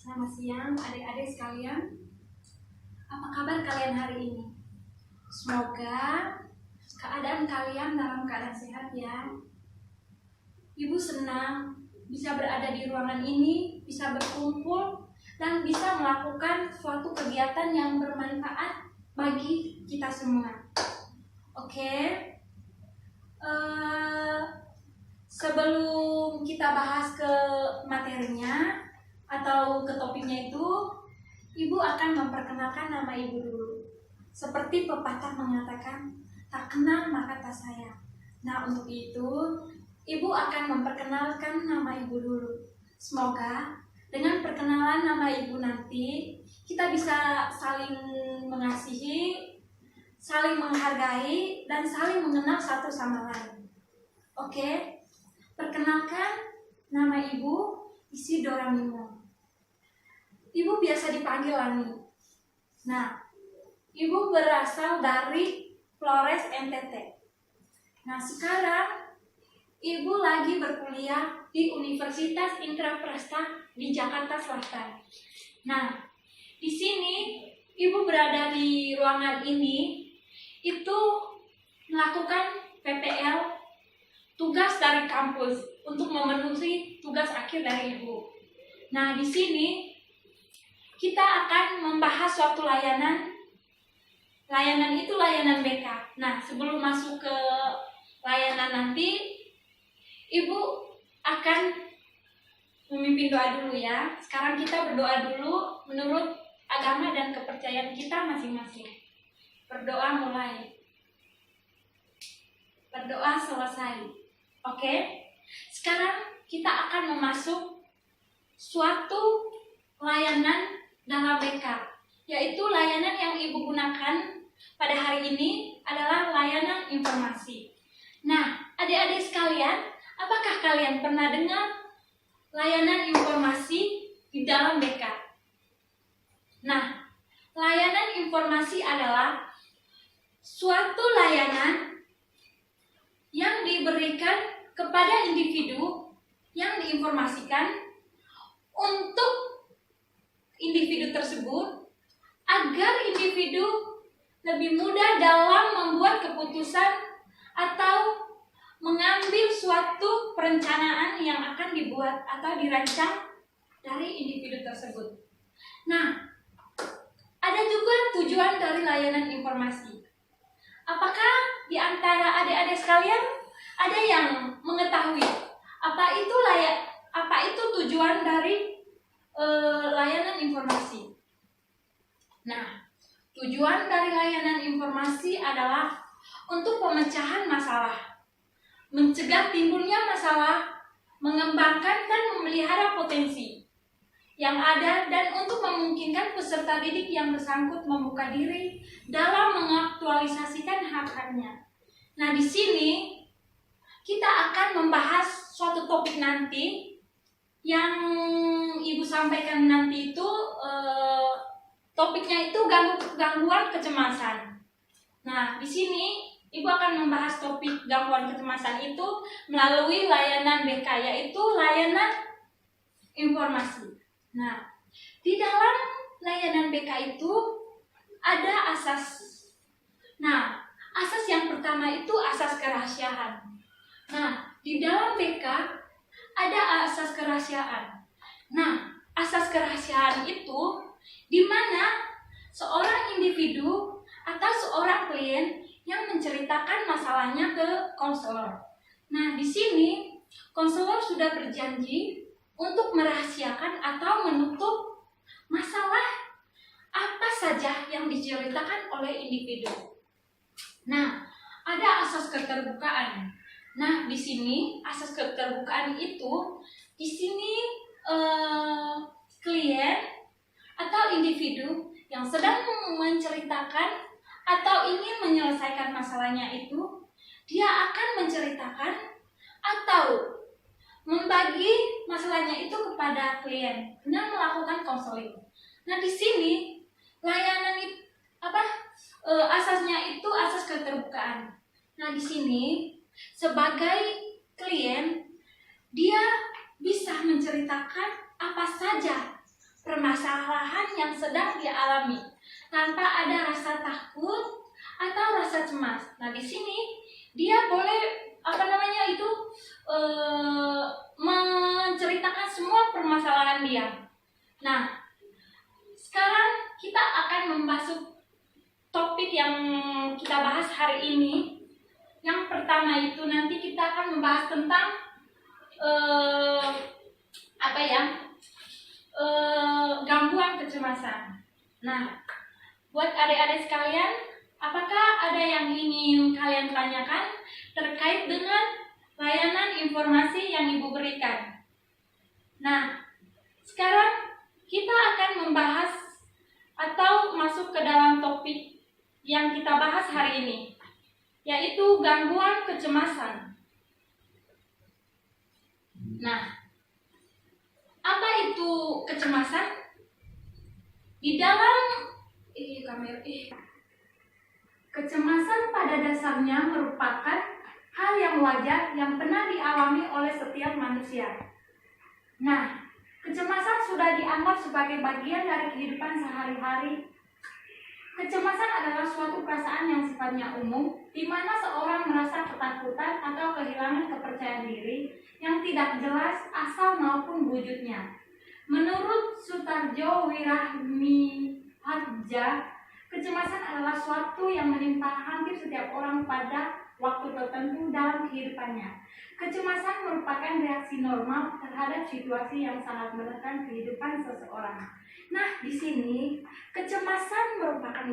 Selamat siang adik-adik sekalian. Apa kabar kalian hari ini? Semoga keadaan kalian dalam keadaan sehat ya. Ibu senang bisa berada di ruangan ini, bisa berkumpul dan bisa melakukan suatu kegiatan yang bermanfaat bagi kita semua. Oke. Sebelum kita bahas ke materinya atau ke topiknya itu, Ibu akan memperkenalkan nama Ibu dulu. Seperti pepatah mengatakan, tak kenal maka tak sayang. Nah, untuk itu, Ibu akan memperkenalkan nama Ibu dulu. Semoga dengan perkenalan nama Ibu nanti, kita bisa saling mengasihi, saling menghargai, dan saling mengenal satu sama lain. Oke? Perkenalkan, nama Ibu Isidora Mimo. Ibu biasa dipanggil Lani. Nah, Ibu berasal dari Flores, NTT. Nah, sekarang Ibu lagi berkuliah di Universitas Indraprasta di Jakarta Selatan. Nah, di sini Ibu berada di ruangan ini itu melakukan PPL, tugas dari kampus untuk memenuhi tugas akhir dari Ibu. Nah, di sini kita akan membahas suatu layanan. Layanan itu layanan BK. Nah, sebelum masuk ke layanan nanti, Ibu akan memimpin doa dulu ya. Sekarang kita berdoa dulu menurut agama dan kepercayaan kita masing-masing. Berdoa mulai. Berdoa selesai. Oke? Sekarang kita akan memasuk suatu layanan dalam BK, yaitu layanan yang Ibu gunakan pada hari ini adalah layanan informasi. Nah, adik-adik sekalian, apakah kalian pernah dengar layanan informasi di dalam BK? Nah, layanan informasi adalah suatu layanan yang diberikan kepada individu yang diinformasikan untuk individu tersebut agar individu lebih mudah dalam membuat keputusan atau mengambil suatu perencanaan yang akan dibuat atau dirancang dari individu tersebut. Nah, ada juga tujuan dari layanan informasi. Apakah di antara adik-adik sekalian ada yang mengetahui apa itu tujuan dari layanan informasi? Nah, tujuan dari layanan informasi adalah untuk pemecahan masalah, mencegah timbulnya masalah, mengembangkan dan memelihara potensi yang ada, dan untuk memungkinkan peserta didik yang bersangkut membuka diri dalam mengaktualisasikan hak-haknya. Nah, di sini kita akan membahas suatu topik nanti yang Ibu sampaikan nanti itu topiknya itu gangguan kecemasan. Nah, di sini Ibu akan membahas topik gangguan kecemasan itu melalui layanan BK, yaitu layanan informasi. Nah, di dalam layanan BK itu ada asas. Nah, asas yang pertama itu asas kerahasiaan. Nah, di dalam BK ada asas kerahasiaan. Nah, asas kerahasiaan itu di mana seorang individu atau seorang klien yang menceritakan masalahnya ke konselor. Nah, di sini konselor sudah berjanji untuk merahasiakan atau menutup masalah apa saja yang diceritakan oleh individu. Nah, ada asas keterbukaan. Nah, di sini asas keterbukaan itu di sini klien atau individu yang sedang menceritakan atau ingin menyelesaikan masalahnya itu, dia akan menceritakan atau membagi masalahnya itu kepada klien dengan melakukan konseling. Nah, di sini layanan asasnya itu asas keterbukaan. Nah, di sini sebagai klien dia bisa menceritakan apa saja permasalahan yang sedang dialami tanpa ada rasa takut atau rasa cemas. Nah, di sini dia boleh menceritakan semua permasalahan dia. Nah, sekarang kita akan membahas topik yang kita bahas hari ini. Yang pertama itu nanti kita akan membahas tentang gangguan kecemasan. Nah, buat adik-adik sekalian, apakah ada yang ingin kalian tanyakan terkait dengan layanan informasi yang Ibu berikan? Nah, sekarang kita akan membahas atau masuk ke dalam topik yang kita bahas hari ini, yaitu gangguan kecemasan. Nah, apa itu kecemasan? Di dalam kecemasan pada dasarnya merupakan hal yang wajar yang pernah dialami oleh setiap manusia. Nah, kecemasan sudah dianggap sebagai bagian dari kehidupan sehari-hari. Kecemasan adalah suatu perasaan yang sifatnya umum, di mana seorang merasa ketakutan atau kehilangan kepercayaan diri yang tidak jelas asal maupun wujudnya. Menurut Sutarjo Wirahmihardja, kecemasan adalah suatu yang menimpa hampir setiap orang pada waktu tertentu dalam kehidupannya. Kecemasan merupakan reaksi normal terhadap situasi yang sangat menekan kehidupan seseorang. Nah, di sini kecemasan merupakan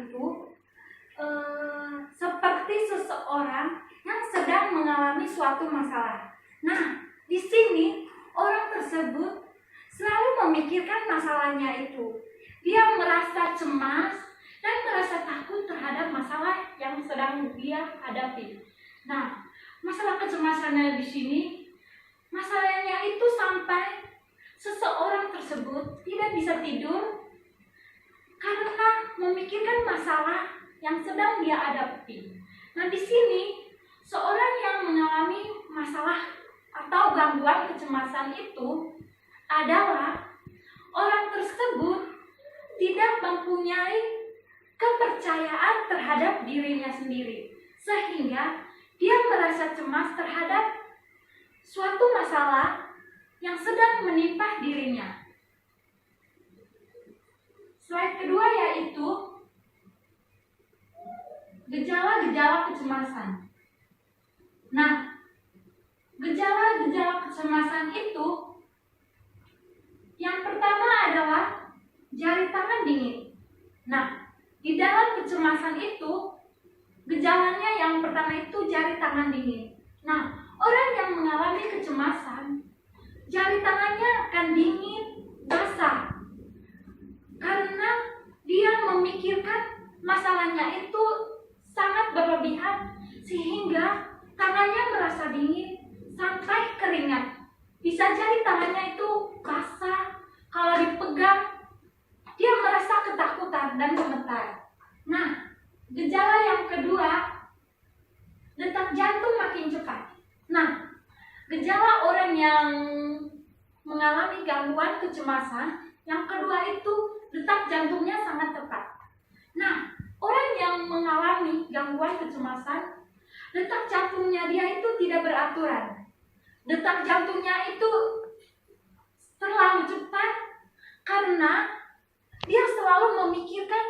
seperti seseorang yang sedang mengalami suatu masalah. Nah, di sini orang tersebut selalu memikirkan masalahnya itu. Dia merasa cemas dan merasa takut terhadap masalah yang sedang dia hadapi. Nah, masalah kecemasannya di sini, masalahnya itu sampai seseorang tersebut tidak bisa tidur karena memikirkan masalah yang sedang dia hadapi. Nah, di sini seorang yang mengalami masalah atau gangguan kecemasan itu adalah orang tersebut tidak mempunyai kepercayaan terhadap dirinya sendiri, sehingga dia merasa cemas terhadap suatu masalah yang sedang menimpa dirinya. Slide kedua yaitu gejala-gejala kecemasan. Nah, gejala-gejala kecemasan itu yang pertama adalah jari tangan dingin. Nah, di dalam kecemasan itu gejalanya yang pertama itu jari tangan dingin. Nah, orang yang mengalami kecemasan, jari tangannya akan dingin, basah, karena dia memikirkan masalahnya itu sangat berlebihan sehingga tangannya merasa dingin sampai keringat. Bisa jadi tangannya itu basah, kalau dipegang dia merasa ketakutan dan gemetar. Nah, gejala yang kedua, detak jantung makin cepat. Nah, gejala orang yang mengalami gangguan kecemasan yang kedua itu detak jantungnya sangat cepat. Nah, orang yang mengalami gangguan kecemasan, detak jantungnya dia itu tidak beraturan. Detak jantungnya itu terlalu cepat karena dia selalu memikirkan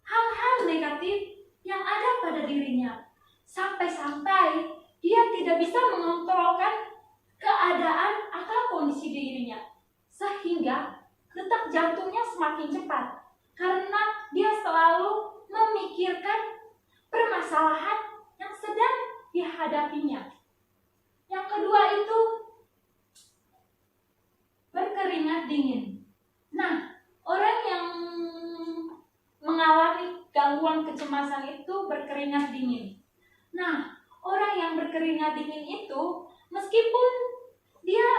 hal-hal negatif yang ada pada dirinya. Sampai-sampai dia tidak bisa mengontrolkan keadaan atau kondisi dirinya. Sehingga detak jantungnya semakin cepat karena dia selalu memikirkan permasalahan yang sedang dihadapinya. Yang kedua itu berkeringat dingin. Nah, orang yang mengalami gangguan kecemasan itu berkeringat dingin. Nah, orang yang berkeringat dingin itu meskipun dia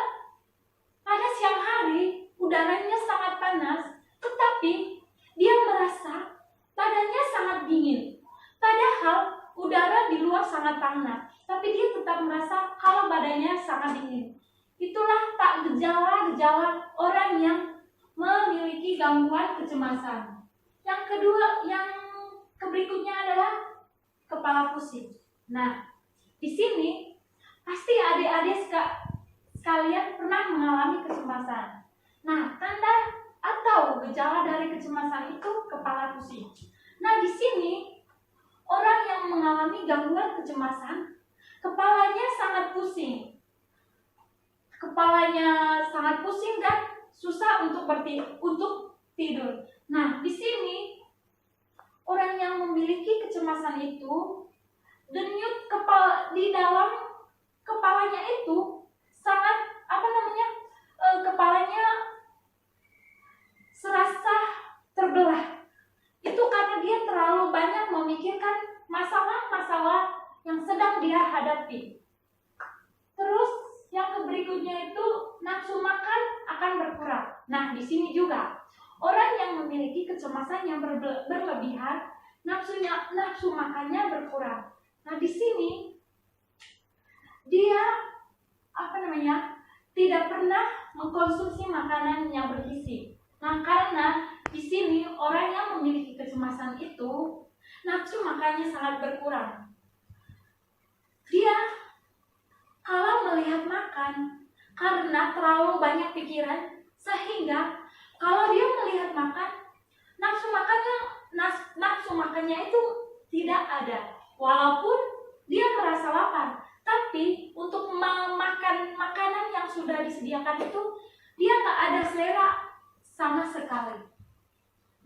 pada siang hari udaranya sangat panas, tetapi dia merasa badannya sangat dingin. Padahal udara di luar sangat panas, tapi dia tetap merasa kalau badannya sangat dingin. Itulah tak gejala-gejala orang yang memiliki gangguan kecemasan. Yang kedua, yang berikutnya adalah kepala pusing. Nah, di sini pasti adik-adik sekalian pernah mengalami kecemasan. Nah, tanda atau gejala dari kecemasan itu kepala pusing. Nah, di sini orang yang mengalami gangguan kecemasan, kepalanya sangat pusing. Kepalanya sangat pusing dan susah untuk tidur. Nah, di sini orang yang memiliki kecemasan itu denyut di dalam kepalanya itu sangat kepalanya serasa terbelah. Itu karena dia terlalu banyak memikirkan masalah-masalah yang sedang dia hadapi. Terus yang berikutnya itu nafsu makan akan berkurang. Nah, di sini juga orang yang memiliki kecemasan yang berlebihan, nafsu makannya berkurang. Nah, di sini dia tidak pernah mengkonsumsi makanan yang bergizi. Nah, karena di sini orang yang memiliki kecemasan itu nafsu makannya sangat berkurang. Dia kalau melihat makan karena terlalu banyak pikiran, sehingga kalau dia melihat makan nafsu makannya itu tidak ada. Walaupun dia merasa lapar, tapi untuk memakan makanan yang sudah disediakan itu dia nggak ada selera sama sekali.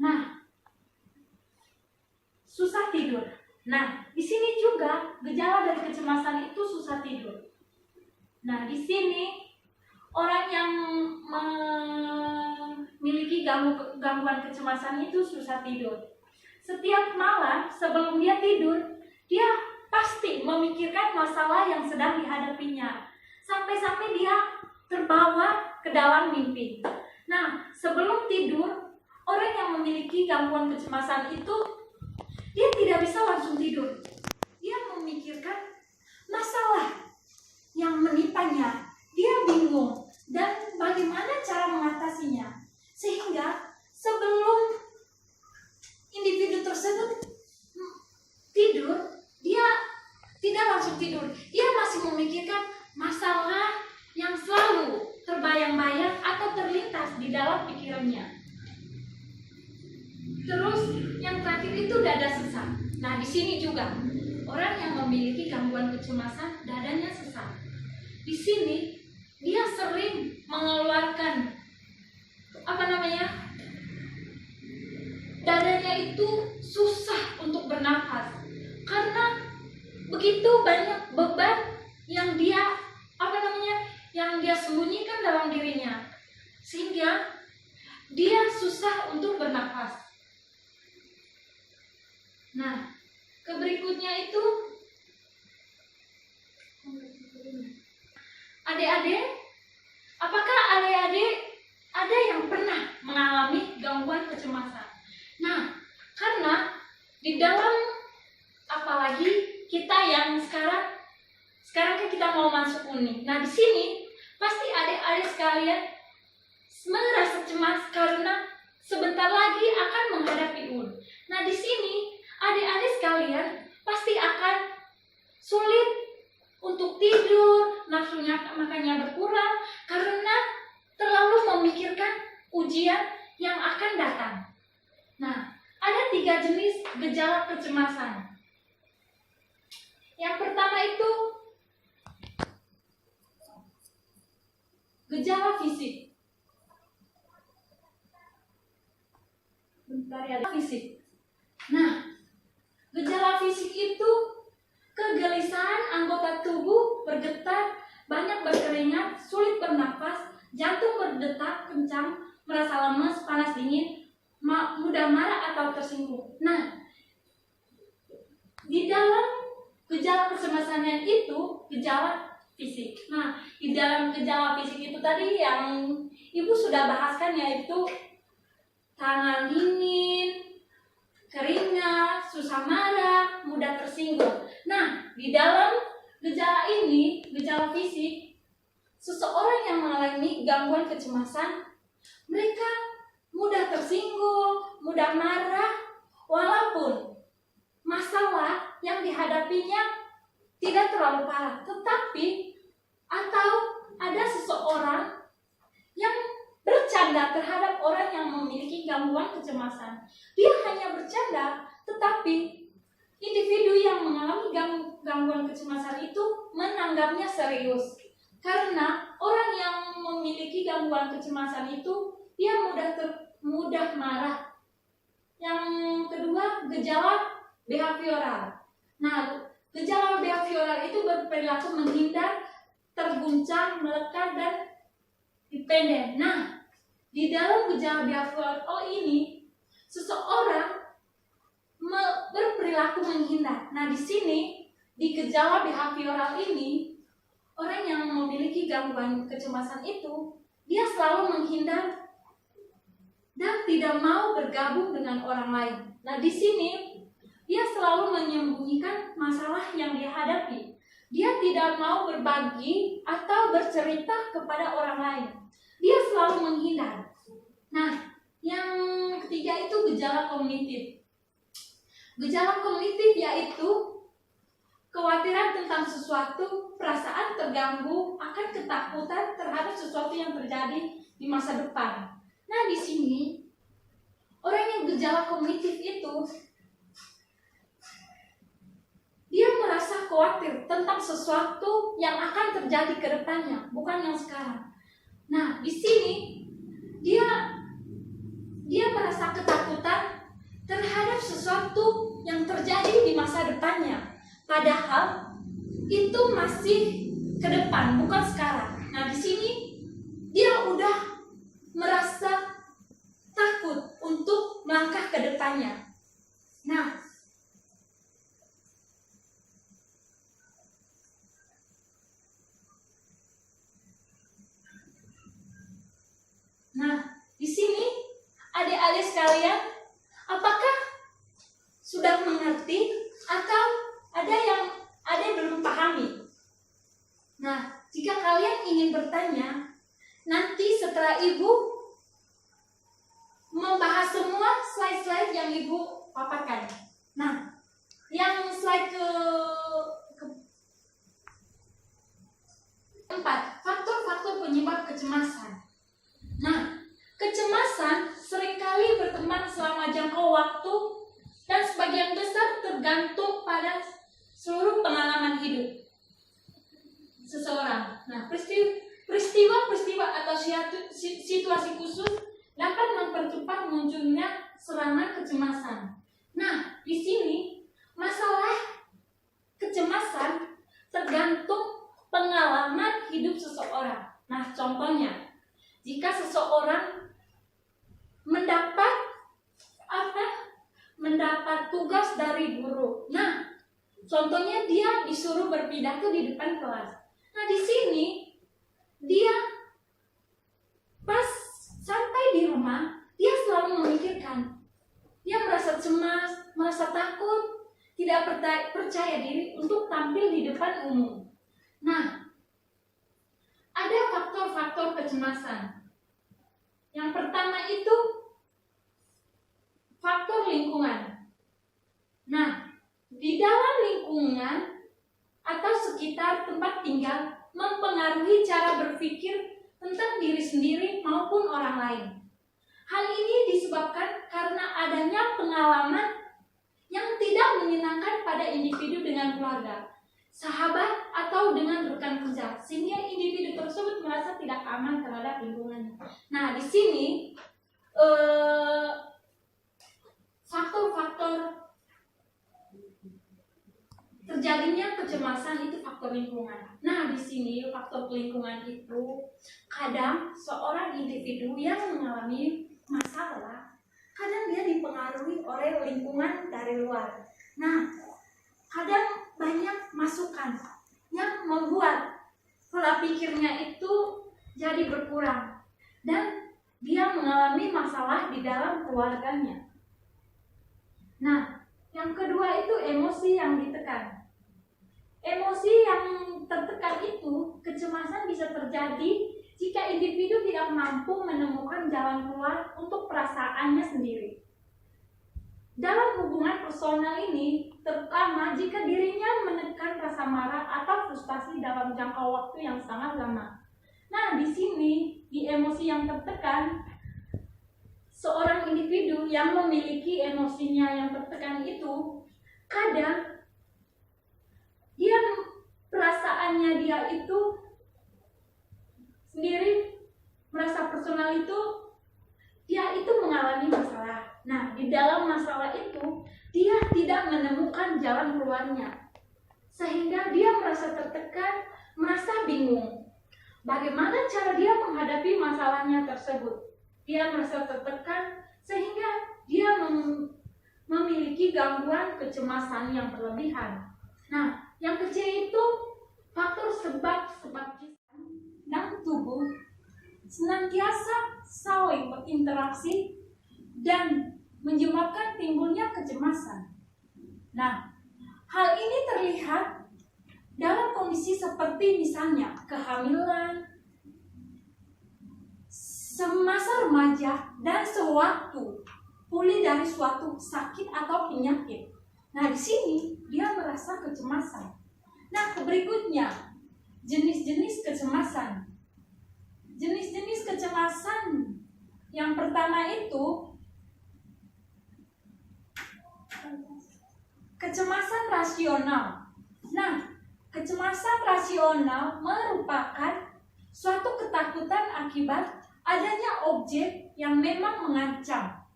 Nah, susah tidur. Nah, di sini juga gejala dari kecemasan itu susah tidur. Nah, di sini orang yang memiliki gangguan kecemasan itu susah tidur. Setiap malam sebelum dia tidur, dia pasti memikirkan masalah yang sedang dihadapinya. Sampai-sampai dia terbawa ke dalam mimpi. Nah, sebelum tidur, orang yang memiliki gangguan kecemasan itu dia tidak bisa langsung tidur. Dia memikirkan masalah yang menimpannya. Dia bingung dan bagaimana cara mengatasinya. Sehingga sebelum individu tersebut tidur, dia tidak langsung tidur. Dia masih memikirkan masalah yang selalu terbayang-bayang atau terlintas di dalam pikirannya. Terus yang terakhir itu dada sesak. Nah, di sini juga orang yang memiliki gangguan kecemasan dadanya sesak. Di sini dia sering mengeluarkan dadanya itu susah untuk bernafas karena begitu banyak beban yang dia sembunyikan dalam dirinya, sehingga dia susah untuk bernafas. Nah, berikutnya itu adik-adik, apakah adik-adik ada yang pernah mengalami gangguan kecemasan? Nah, karena di dalam, apalagi kita yang sekarang kan kita mau masuk uni. Nah, di sini pasti adik-adik sekalian merasa cemas karena sebentar lagi akan menghadapi UN. Nah, di sini adik-adik sekalian pasti akan sulit untuk tidur, nafsunya makannya berkurang karena terlalu memikirkan ujian yang akan datang. Nah, ada 3 jenis gejala kecemasan. Yang pertama itu gejala fisik. Fisik. Nah, gejala fisik itu kegelisahan anggota tubuh bergetar, banyak berkeringat, sulit bernafas, jantung berdetak kencang, merasa lemas, panas dingin, mudah marah atau tersinggung. Nah, di dalam gejala kecemasannya itu gejala fisik. Nah, di dalam gejala fisik itu tadi yang Ibu sudah bahaskan, yaitu tangan dingin, keringat, susah marah, mudah tersinggung. Nah, di dalam gejala ini, gejala fisik, seseorang yang mengalami gangguan kecemasan, mereka mudah tersinggung, mudah marah, walaupun masalah yang dihadapinya tidak terlalu parah, tetapi atau ada seseorang yang bercanda terhadap orang yang memiliki gangguan kecemasan. Dia hanya bercanda, tetapi individu yang mengalami gangguan kecemasan itu menanggapnya serius. Karena orang yang memiliki gangguan kecemasan itu dia mudah marah. Yang kedua, gejala behavioral. Nah, gejala behavioral itu berperilaku menghindar, terguncang, melekat, dan dependen. Nah, di dalam gejala behavioral ini, seseorang berperilaku menghindar. Nah, di sini, di gejala behavioral ini, orang yang memiliki gangguan kecemasan itu, dia selalu menghindar dan tidak mau bergabung dengan orang lain. Nah, di sini dia selalu menyembunyikan masalah yang dia hadapi. Dia tidak mau berbagi atau bercerita kepada orang lain. Dia selalu menghindar. Nah, yang ketiga itu gejala kognitif. Gejala kognitif yaitu kekhawatiran tentang sesuatu, perasaan terganggu, akan ketakutan terhadap sesuatu yang terjadi di masa depan. Nah, di sini orang yang gejala kognitif itu dia merasa khawatir tentang sesuatu yang akan terjadi ke depannya, bukan yang sekarang. Nah, di sini dia merasa ketakutan terhadap sesuatu yang terjadi di masa depannya. Padahal itu masih ke depan, bukan sekarang. Nah, di sini dia udah merasa takut untuk melangkah ke depannya. Nah, di sini adik-adik sekalian, apakah sudah mengerti atau ada yang belum pahami? Nah, jika kalian ingin bertanya, nanti setelah Ibu membahas semua slide-slide yang Ibu paparkan. Nah, yang slide keempat, faktor-faktor penyebab kecemasan. Nah, kecemasan seringkali berkembang selama jangka waktu dan sebagian besar tergantung pada seluruh pengalaman hidup seseorang. Nah, peristiwa-peristiwa atau situasi khusus dapat mempercepat munculnya serangan kecemasan. Nah, di sini masalah kecemasan tergantung pengalaman hidup seseorang. Nah, contohnya, jika seseorang mendapat tugas dari guru. Nah, contohnya dia disuruh berpidato di depan kelas. Nah, di sini dia pas sampai di rumah, dia selalu memikirkan. Dia merasa cemas, merasa takut, tidak percaya diri untuk tampil di depan umum. Nah, ada faktor-faktor kecemasan. Yang pertama itu faktor lingkungan. Nah, di dalam lingkungan atau sekitar tempat tinggal mempengaruhi cara berpikir tentang diri sendiri maupun orang lain. Hal ini disebabkan karena adanya pengalaman yang tidak menyenangkan pada individu dengan keluarga, sahabat, atau dengan rekan kerja, sehingga individu tersebut merasa tidak aman terhadap lingkungannya. Nah, di sini faktor-faktor terjadinya kecemasan itu faktor lingkungan. Nah, di sini faktor lingkungan itu kadang seorang individu yang mengalami masalah, kadang dia dipengaruhi oleh lingkungan dari luar. Nah, kadang banyak masukan yang membuat pola pikirnya itu jadi berkurang dan dia mengalami masalah di dalam keluarganya. Nah, yang kedua itu emosi yang ditekan. Emosi yang tertekan itu, kecemasan bisa terjadi jika individu tidak mampu menemukan jalan keluar untuk perasaannya sendiri. Dalam hubungan personal ini, terutama jika dirinya menekan rasa marah atau frustasi dalam jangka waktu yang sangat lama. Nah, di sini, di emosi yang tertekan, seorang individu yang memiliki emosinya yang tertekan itu, kadang perasaannya dia itu sendiri, merasa personal itu, dia itu mengalami masalah. Nah, di dalam masalah itu, dia tidak menemukan jalan keluarnya. Sehingga dia merasa tertekan, merasa bingung. Bagaimana cara dia menghadapi masalahnya tersebut? Dia merasa tertekan, sehingga dia memiliki gangguan kecemasan yang berlebihan. Nah, yang kecil itu faktor sebab-sebab dan tubuh senantiasa saling berinteraksi dan menyebabkan timbulnya kecemasan. Nah, hal ini terlihat dalam kondisi seperti misalnya kehamilan, semasa remaja, dan sewaktu pulih dari suatu sakit atau penyakit. Nah, di sini dia merasa kecemasan. Nah, berikutnya jenis-jenis kecemasan. Jenis-jenis kecemasan yang pertama itu kecemasan rasional. Nah, kecemasan rasional merupakan suatu ketakutan akibat adanya objek yang memang mengancam.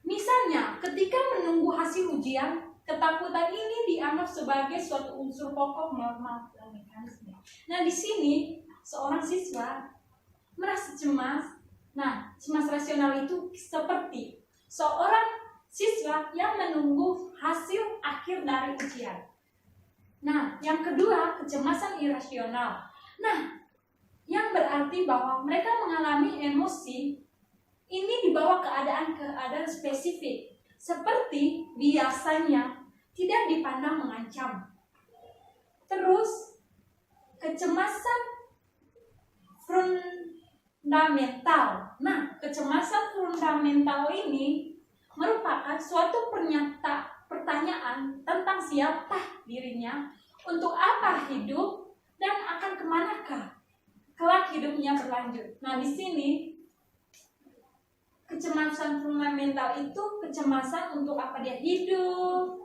Misalnya, ketika menunggu hasil ujian, ketakutan ini dianggap sebagai suatu unsur pokok normal dan mekanisme. Nah, di sini seorang siswa merasa cemas. Nah, cemas rasional itu seperti seorang siswa yang menunggu hasil akhir dari ujian. Nah, yang kedua, kecemasan irasional. Nah, yang berarti bahwa mereka mengalami emosi ini di bawah keadaan spesifik, seperti biasanya tidak dipandang mengancam. Terus, kecemasan fundamental. Nah, kecemasan fundamental ini merupakan suatu pertanyaan tentang siapa dirinya, untuk apa hidup, dan akan kemanakah kelak hidupnya berlanjut. Nah, di sini kecemasan fundamental itu kecemasan untuk apa dia hidup,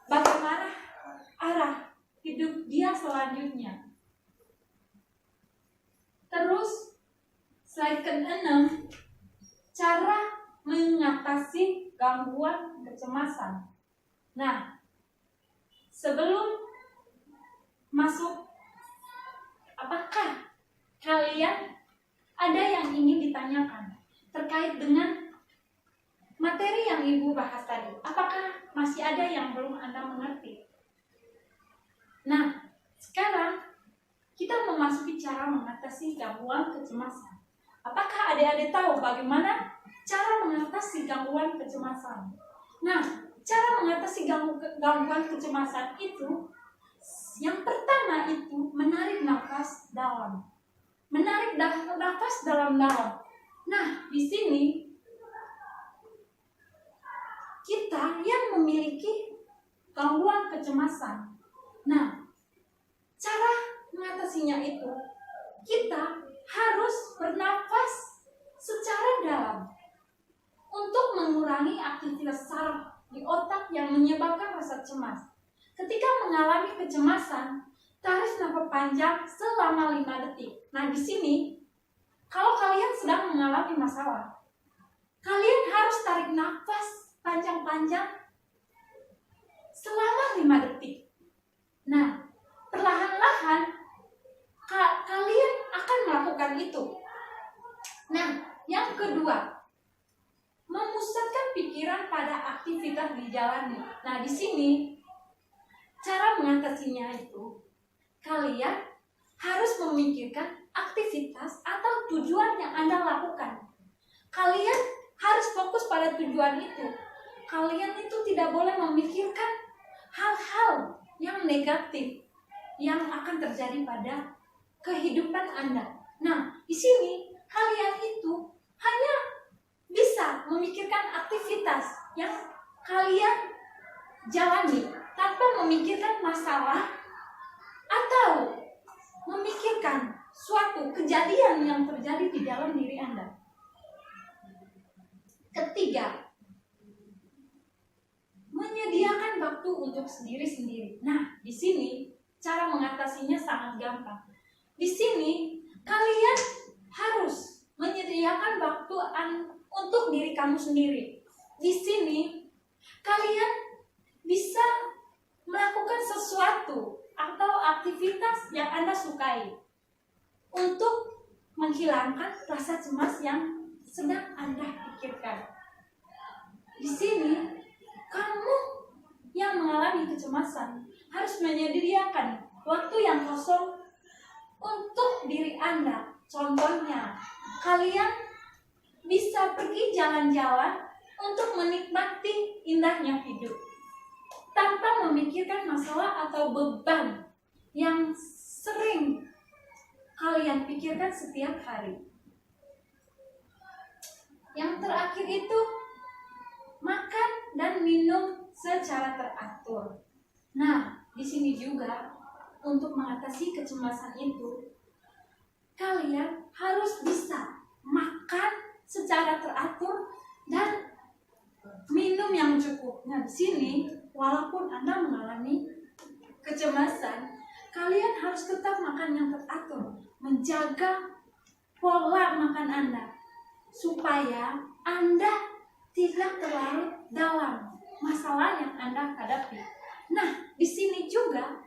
bagaimana arah hidup dia selanjutnya. Terus, slide ke-6, cara mengatasi gangguan kecemasan. Nah, sebelum masuk, apakah kalian ada yang ingin ditanyakan terkait dengan materi yang Ibu bahas tadi? Apakah masih ada yang belum Anda mengerti? Nah, sekarang kita memasuki cara mengatasi gangguan kecemasan. Apakah adik-adik tahu bagaimana cara mengatasi gangguan kecemasan? Nah, cara mengatasi gangguan kecemasan itu, yang pertama itu menarik nafas dalam. Menarik nafas dalam-dalam. Nah, di sini kita yang memiliki gangguan kecemasan. Nah, cara mengatasinya itu kita harus bernafas secara dalam untuk mengurangi aktivitas saraf di otak yang menyebabkan rasa cemas. Ketika mengalami kecemasan, tarik nafas panjang selama 5 detik. Nah, di sini kalau kalian sedang mengalami masalah, kalian harus tarik nafas panjang-panjang selama 5 detik. Nah, perlahan-lahan kalian akan melakukan itu. Nah, yang kedua, memusatkan pikiran pada aktivitas dijalani. Nah, di sini cara mengatasinya itu, kalian harus memikirkan aktivitas atau tujuan yang Anda lakukan. Kalian harus fokus pada tujuan itu. Kalian itu tidak boleh memikirkan hal-hal yang negatif. yang akan terjadi pada kehidupan Anda. Nah, di sini kalian itu hanya bisa memikirkan aktivitas yang kalian jalani tanpa memikirkan masalah atau memikirkan suatu kejadian yang terjadi di dalam diri Anda. Ketiga, menyediakan waktu untuk sendiri-sendiri. Nah, di sini cara mengatasinya sangat gampang. Di sini kalian harus menyediakan waktu untuk diri kamu sendiri. Di sini kalian bisa melakukan sesuatu atau aktivitas yang Anda sukai untuk menghilangkan rasa cemas yang sedang Anda pikirkan. Di sini kamu yang mengalami kecemasan harus menyediakan waktu yang kosong untuk diri Anda. Contohnya, kalian bisa pergi jalan-jalan untuk menikmati indahnya hidup tanpa memikirkan masalah atau beban yang sering kalian pikirkan setiap hari. Yang terakhir itu makan dan minum secara teratur. Nah, di sini juga untuk mengatasi kecemasan itu, kalian harus bisa makan secara teratur dan minum yang cukup. Nah, di sini walaupun Anda mengalami kecemasan, kalian harus tetap makan yang teratur, menjaga pola makan Anda supaya Anda tidak terlalu dalam masalah yang Anda hadapi. Nah, di sini juga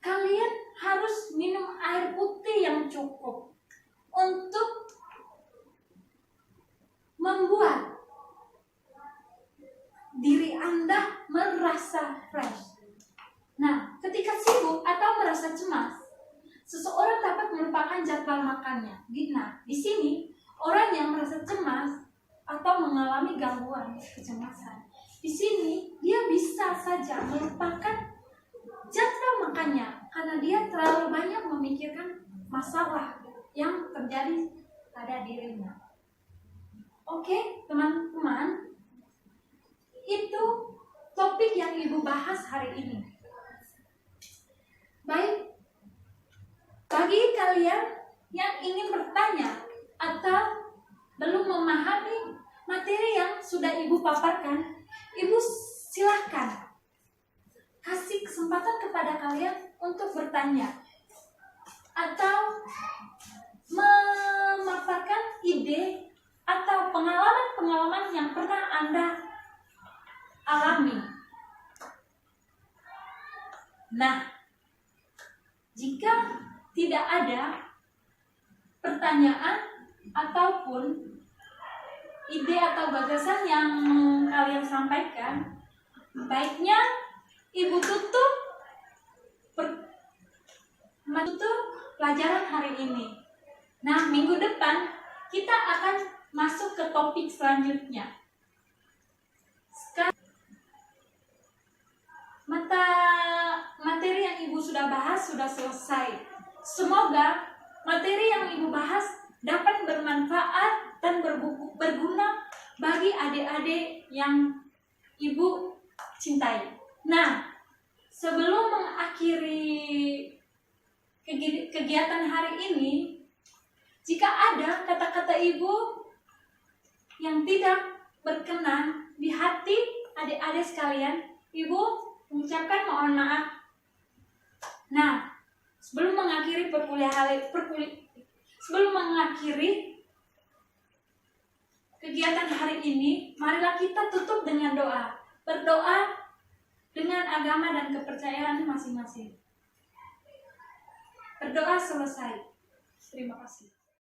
kalian harus minum air putih yang cukup untuk membuat diri Anda merasa fresh. Nah, ketika sibuk atau merasa cemas, seseorang dapat melupakan jadwal makannya. Nah, di sini orang yang merasa cemas atau mengalami gangguan kecemasan, di sini dia bisa saja melupakan jadwal makannya karena dia terlalu banyak memikirkan masalah yang terjadi pada dirinya. Oke, teman-teman, itu topik yang Ibu bahas hari ini. Baik, bagi kalian yang ingin bertanya atau belum memahami materi yang sudah Ibu paparkan, Ibu silahkan kasih kesempatan kepada kalian untuk bertanya atau memaparkan ide atau pengalaman-pengalaman yang pernah Anda alami. Nah, jika tidak ada pertanyaan ataupun ide atau gagasan yang kalian sampaikan, baiknya Ibu tutup pelajaran hari ini. Nah, minggu depan kita akan masuk ke topik selanjutnya. Sekarang, materi yang Ibu sudah bahas sudah selesai. Semoga materi yang Ibu bahas dapat bermanfaat dan berguna bagi adik-adik yang Ibu cintai. Nah, sebelum mengakhiri kegiatan hari ini, jika ada kata-kata Ibu yang tidak berkenan di hati adik-adik sekalian, Ibu mengucapkan mohon maaf. Nah, sebelum mengakhiri kegiatan hari ini, marilah kita tutup dengan doa. Berdoa dengan agama dan kepercayaan masing-masing. Berdoa selesai. Terima kasih.